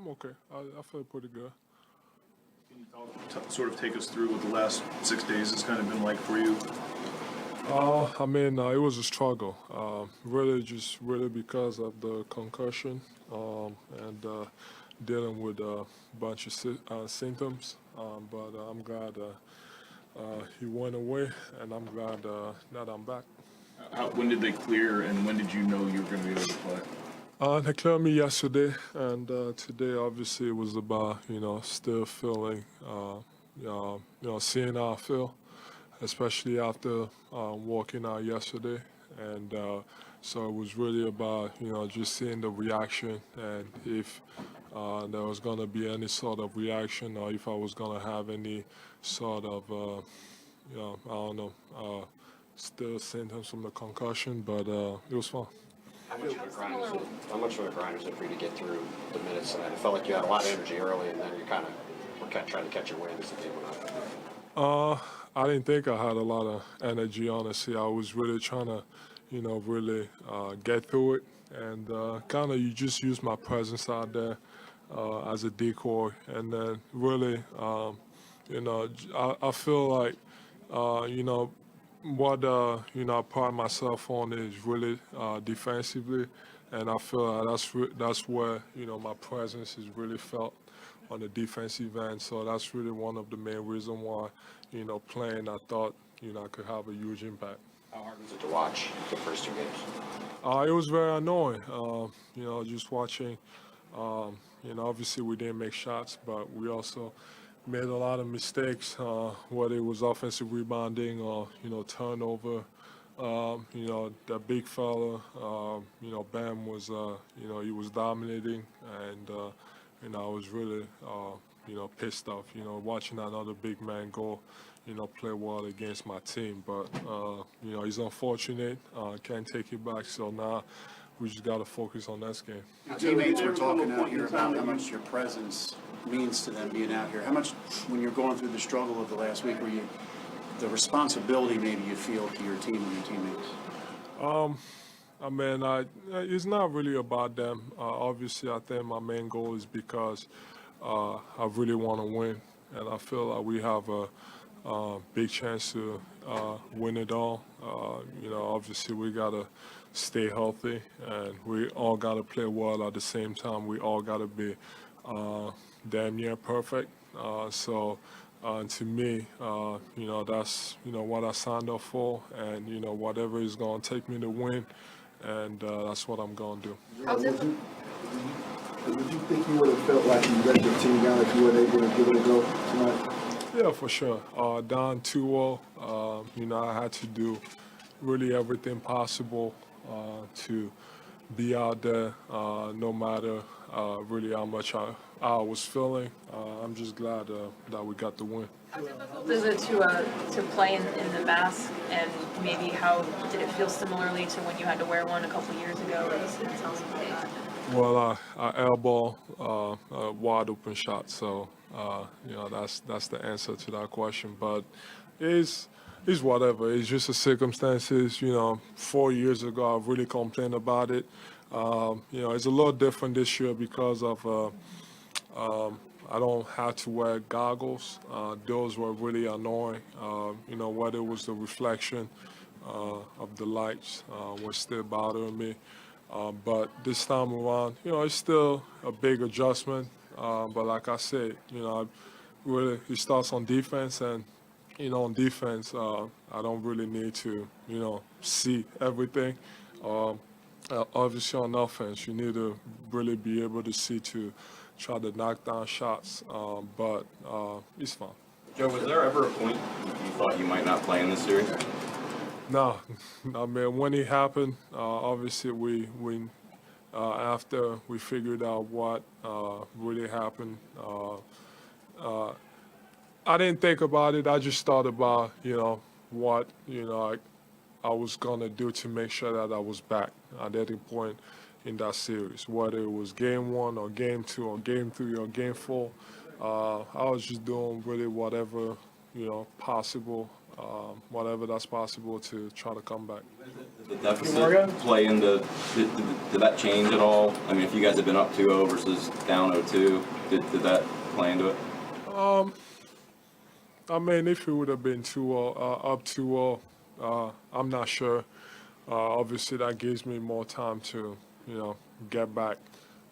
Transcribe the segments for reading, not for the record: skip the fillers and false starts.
I'm okay. I feel pretty good. Can you sort of take us through what the last 6 days has kind of been like for you? It was a struggle. Really because of the concussion and dealing with a bunch of symptoms. But I'm glad he went away, and I'm glad that I'm back. When did they clear, and when did you know you were going to be able to play? They cleared me yesterday, and today obviously it was about still feeling, seeing how I feel, especially after walking out yesterday, and so it was really about just seeing the reaction and if there was going to be any sort of reaction or if I was going to have any sort of I don't know, still symptoms from the concussion, but it was fun. How much of a grind was it for you to get through the minutes tonight? It felt like you had a lot of energy early, and then you kind of were trying to catch your wind as the game went on. I didn't think I had a lot of energy, honestly. I was really trying to, really get through it. And kind of you just use my presence out there as a decoy. And then really, I feel like, what I pride myself on is really defensively, and I feel like that's where my presence is really felt on the defensive end. So that's really one of the main reasons why playing I thought I could have a huge impact. How hard was it to watch the first 2 games? It was very annoying. Just watching. Obviously we didn't make shots, but we also made a lot of mistakes, whether it was offensive rebounding or turnover. That big fella, Bam was, he was dominating, and I was really, pissed off. Watching another big man go, play well against my team. But he's unfortunate. Can't take it back. So now we just got to focus on next game. Your teammates were talking out here about how much your presence means to them being out here. How much, when you're going through the struggle of the last week, the responsibility maybe you feel to your team and your teammates? It's not really about them. Obviously, I think my main goal is because I really want to win, and I feel like we have a big chance to win it all. Obviously, we gotta stay healthy, and we all gotta play well at the same time. We all gotta be damn near perfect. To me, that's what I signed up for, and whatever is going to take me to win, and that's what I'm going to do. Would you think you would have felt like you let your team down if you were able to give it a go tonight? Yeah, for sure. Down 2-0, I had to do really everything possible to be out there, no matter really how much I was feeling. I'm just glad that we got the win. How difficult is it to play in the mask, and maybe how did it feel similarly to when you had to wear one a couple years ago? It sounds like that. Well, I airball a wide open shot, so that's the answer to that question. But it's whatever. It's just the circumstances. 4 years ago, I really complained about it. It's a little different this year because of I don't have to wear goggles. Those were really annoying. Whether it was the reflection of the lights was still bothering me. But this time around, it's still a big adjustment. But like I said, it starts on defense, and on defense, I don't really need to, see everything. Obviously, on offense, you need to really be able to see to try to knock down shots. But it's fun. Joe, was there ever a point you thought you might not play in this series? No, when it happened, obviously we after we figured out what really happened, I didn't think about it. I just thought about what I was gonna do to make sure that I was back at any point in that series, whether it was game 1 or game 2 or game 3 or game 4. I was just doing really whatever possible whatever that's possible to try to come back. The deficit play into, did that change at all? I mean, if you guys had been up 2-0 versus down 0-2, did that play into it? I mean, if it would have been up 2-0, I'm not sure. Obviously, that gives me more time to, get back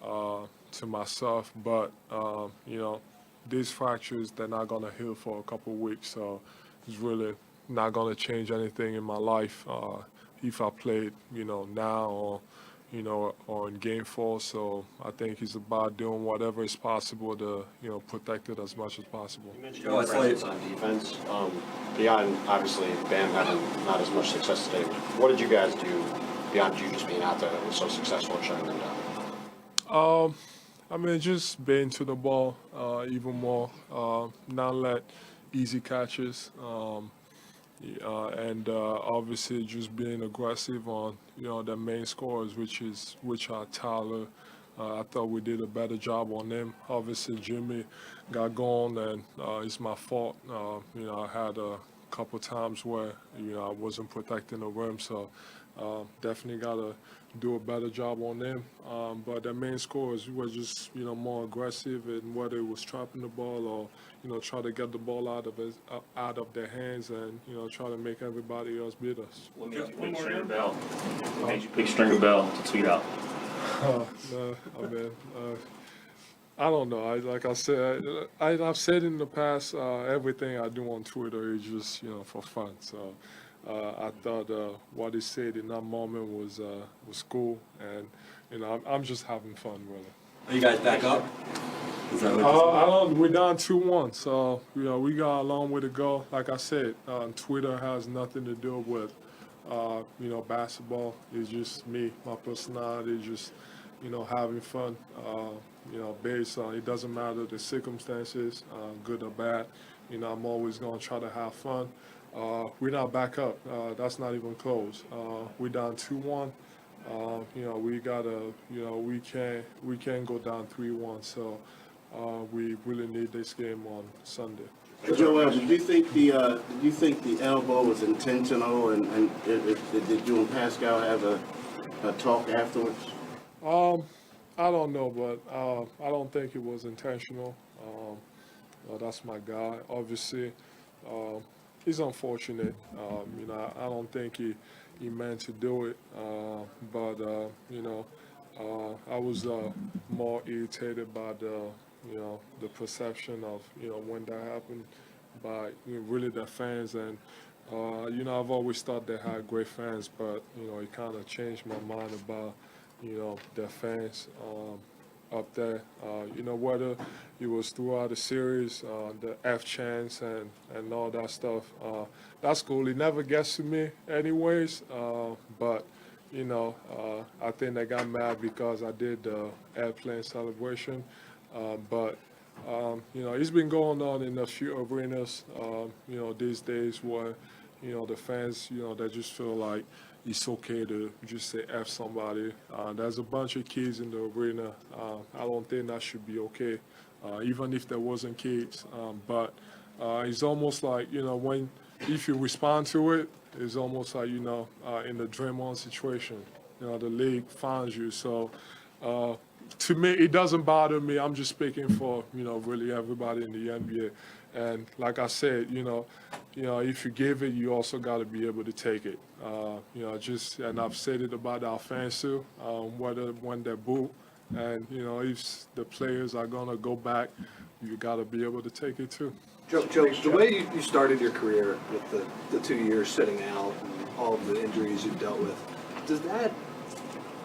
to myself. But, these fractures, they're not going to heal for a couple of weeks. So it's really not going to change anything in my life if I played, now or in game 4. So I think it's about doing whatever is possible to, protect it as much as possible. You mentioned your presence on defense. Beyond obviously Bam having not as much success today, what did you guys do beyond you just being out there that was so successful at shutting them down? I mean, just being to the ball even more, not let easy catches, and obviously just being aggressive on the main scorers, which are Tyler. I thought we did a better job on them. Obviously, Jimmy got gone, and it's my fault. I had a couple times where I wasn't protecting the rim, so definitely got to do a better job on them. But the main scorers were just more aggressive, and whether it was trapping the ball or try to get the ball out of their hands, and try to make everybody else beat us. What made you pick Stringer Bell? What made you pick Stringer Bell to tweet out? No, I mean, I don't know. Like I said, I've said in the past, everything I do on Twitter is just for fun. So I thought what he said in that moment was cool, and I'm just having fun with it. Are you guys back up? Is that We're down 2-1, so we got a long way to go. Like I said, Twitter has nothing to do with basketball. It's just me, my personality, just having fun. Based on it doesn't matter the circumstances, good or bad. I'm always gonna try to have fun. We're not back up. That's not even close. We're down 2-1. We gotta. We can't go down 3-1. So we really need this game on Sunday. Joel, did you think the elbow was intentional, and did you and Pascal have a talk afterwards? I don't know, but I don't think it was intentional. That's my guy. Obviously, he's unfortunate. I don't think he meant to do it. But I was more irritated by the perception of when that happened by really the fans, and I've always thought they had great fans, but it kind of changed my mind about their fans up there. Whether it was throughout the series, the F chants and all that stuff, that's cool. It never gets to me anyways, but I think they got mad because I did the airplane celebration. But it's been going on in a few arenas, these days where, the fans, they just feel like it's okay to just say F somebody. There's a bunch of kids in the arena. I don't think that should be okay, even if there wasn't kids. But it's almost like, if you respond to it, it's almost like, in the Draymond situation, the league finds you. So to me, it doesn't bother me. I'm just speaking for, really everybody in the NBA. And like I said, if you give it, you also got to be able to take it. And I've said it about our fans too, when they boo, and if the players are gonna go back, you got to be able to take it too. Joe, the way you started your career with the 2 years sitting out and all of the injuries you've dealt with, does that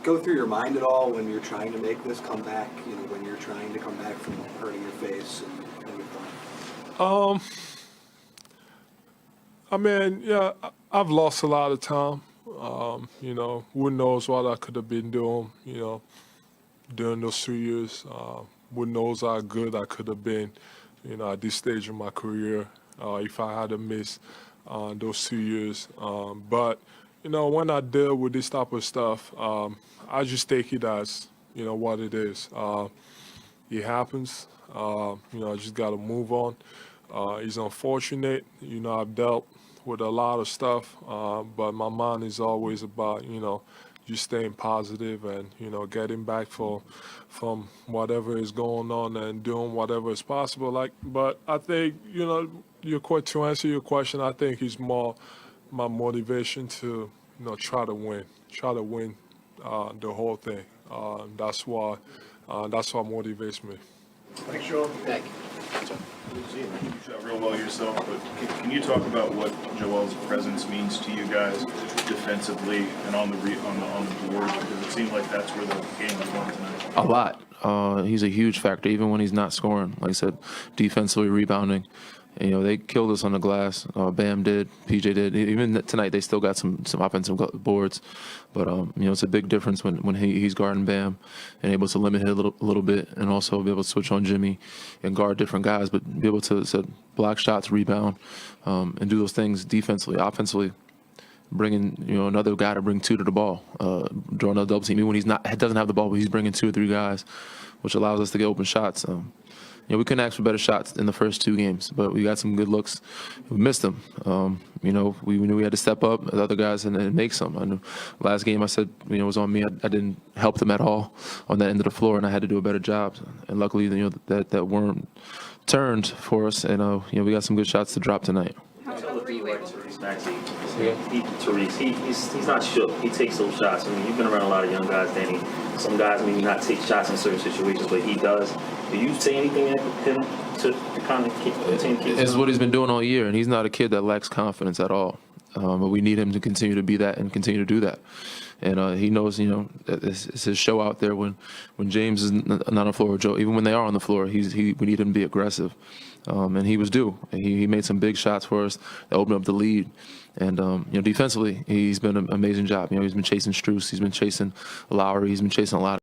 go through your mind at all when you're trying to make this comeback? When you're trying to come back from hurting your face and everything? I mean, yeah, I've lost a lot of time. Who knows what I could have been doing, during those 2 years. Who knows how good I could have been, at this stage of my career, if I had missed those 2 years. But, when I deal with this type of stuff, I just take it as, what it is. It happens. I just got to move on. It's unfortunate. I've dealt with a lot of stuff, but my mind is always about, just staying positive and, getting back from whatever is going on and doing whatever is possible. But I think, to answer your question, I think it's more my motivation to, try to win the whole thing. That's what motivates me. Thanks, Joel. Thank you. You shot real well yourself, but can you talk about what Joel's presence means to you guys defensively and on the board? Because it seemed like that's where the game was going tonight. A lot. He's a huge factor, even when he's not scoring. Like I said, defensively, rebounding. They killed us on the glass. Bam did, PJ did. Even tonight, they still got some offensive boards. But it's a big difference when he's guarding Bam and able to limit him a little bit, and also be able to switch on Jimmy and guard different guys, but be able to block shots, rebound, and do those things defensively, offensively. Bringing another guy to bring two to the ball, draw another double team. Even when doesn't have the ball, but he's bringing 2 or 3 guys, which allows us to get open shots. We couldn't ask for better shots in the first 2 games, but we got some good looks. We missed them. We knew we had to step up as other guys and make some. I knew last game I said it was on me. I didn't help them at all on that end of the floor, and I had to do a better job. And luckily, that worm turned for us, and we got some good shots to drop tonight. How were you able to? He's not shook. He takes those shots. I mean, you've been around a lot of young guys, Danny. Some guys maybe not take shots in certain situations, but he does. Do you say anything to him to kind of keep the team? It's what he's been doing all year, and he's not a kid that lacks confidence at all. But we need him to continue to be that and continue to do that. And he knows, that it's his show out there when James is not on the floor, or Joe, even when they are on the floor, we need him to be aggressive. And he was due. He made some big shots for us that opened up the lead. And, defensively, he's been an amazing job. He's been chasing Strus. He's been chasing Lowry. He's been chasing a lot.